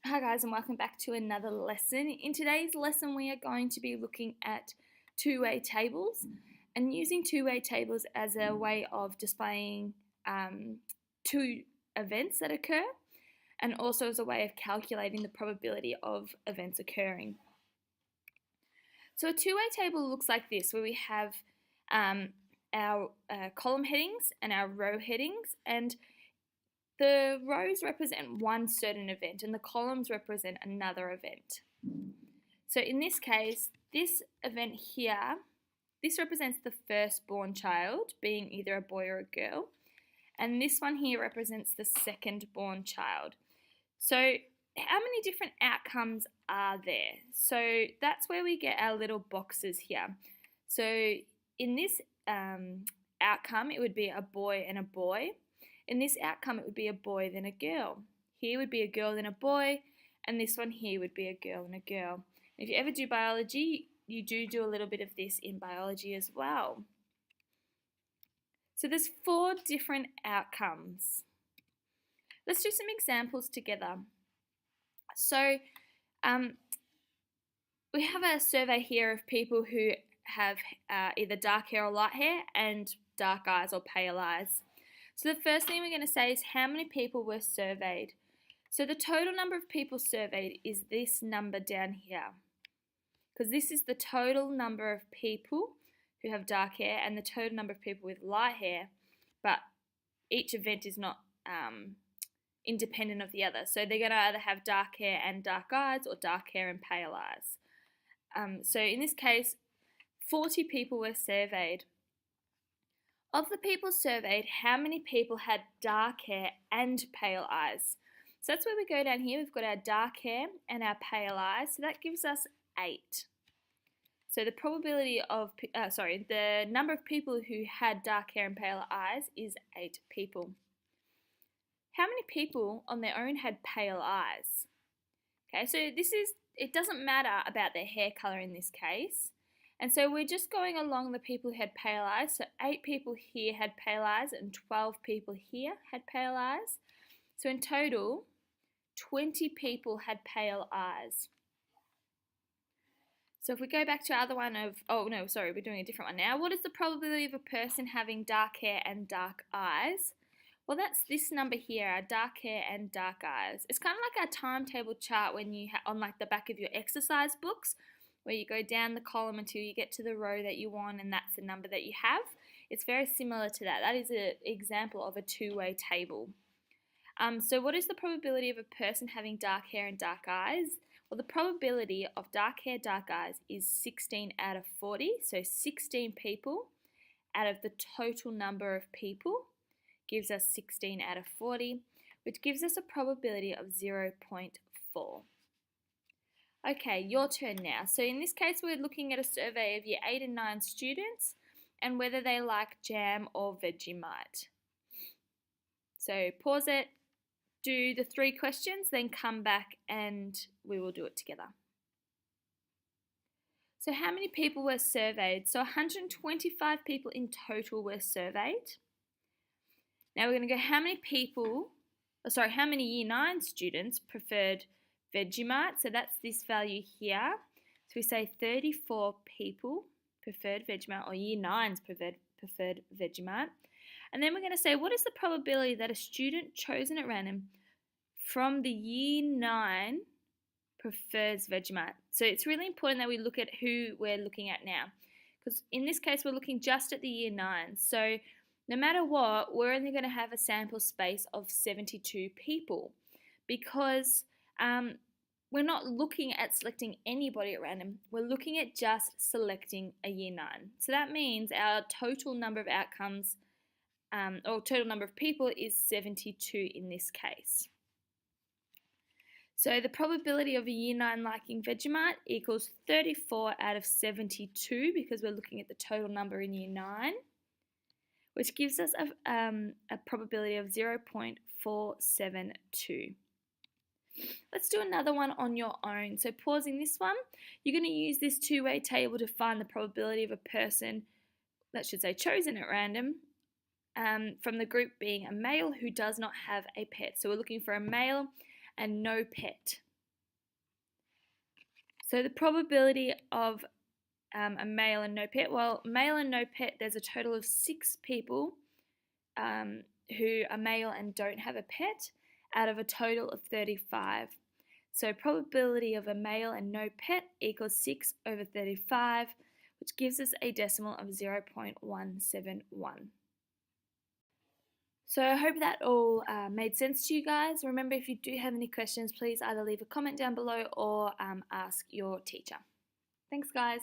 Hi guys, and welcome back to another lesson. In today's lesson we are going to be looking at two-way tables and using two-way tables as a way of displaying two events that occur and also as a way of calculating the probability of events occurring. So a two-way table looks like this, where we have our column headings and our row headings, and the rows represent one certain event and the columns represent another event. So in this case, this event here, this represents the firstborn child being either a boy or a girl, and this one here represents the second-born child. So how many different outcomes are there? So that's where we get our little boxes here. So in this outcome, it would be a boy and a boy. In this outcome, it would be a boy then a girl. Here would be a girl then a boy, and this one here would be a girl and a girl. If you ever do biology, you do a little bit of this in biology as well. So there's 4 different outcomes. Let's do some examples together. So we have a survey here of people who have either dark hair or light hair and dark eyes or pale eyes. So the first thing we're going to say is how many people were surveyed. So the total number of people surveyed is this number down here, because this is the total number of people who have dark hair and the total number of people with light hair, but each event is not independent of the other. So they're going to either have dark hair and dark eyes or dark hair and pale eyes. So in this case, 40 people were surveyed. Of the people surveyed, how many people had dark hair and pale eyes? So that's where we go down here. We've got our dark hair and our pale eyes. So that gives us 8. So the probability of, the number of people who had dark hair and pale eyes is 8 people. How many people on their own had pale eyes? Okay, so it doesn't matter about their hair colour in this case. And so we're just going along the people who had pale eyes. So 8 people here had pale eyes and 12 people here had pale eyes. So in total, 20 people had pale eyes. So if we go back to our other one of, we're doing a different one now. What is the probability of a person having dark hair and dark eyes? Well, that's this number here, our dark hair and dark eyes. It's kind of like our timetable chart when you on like the back of your exercise books, where you go down the column until you get to the row that you want, and that's the number that you have. It's very similar to that. That is an example of a two-way table. So what is the probability of a person having dark hair and dark eyes? Well, the probability of dark hair, dark eyes is 16 out of 40. So 16 people out of the total number of people gives us 16 out of 40, which gives us a probability of 0.4. Okay, your turn now. So in this case, we're looking at a survey of year 8 and 9 students and whether they like jam or Vegemite. So pause it, do the 3 questions, then come back and we will do it together. So how many people were surveyed? So 125 people in total were surveyed. Now we're going to go how many year 9 students preferred Vegemite, so that's this value here. So we say 34 people preferred Vegemite, or year 9s preferred Vegemite. And then we're going to say, what is the probability that a student chosen at random from the year 9 prefers Vegemite? So it's really important that we look at who we're looking at now, because in this case we're looking just at the year 9. So no matter what, we're only going to have a sample space of 72 people, because we're not looking at selecting anybody at random. We're looking at just selecting a year 9. So that means our total number of outcomes, or total number of people, is 72 in this case. So the probability of a year 9 liking Vegemite equals 34 out of 72, because we're looking at the total number in year 9, which gives us a probability of 0.472. Let's do another one on your own. So pausing this one, you're going to use this two-way table to find the probability of a person, that should say chosen at random, from the group being a male who does not have a pet. So we're looking for a male and no pet. So the probability of a male and no pet, well, male and no pet, there's a total of 6 people who are male and don't have a pet out of a total of 35. So probability of a male and no pet equals 6 over 35, which gives us a decimal of 0.171. So I hope that all made sense to you guys. Remember, if you do have any questions, please either leave a comment down below or ask your teacher. Thanks, guys.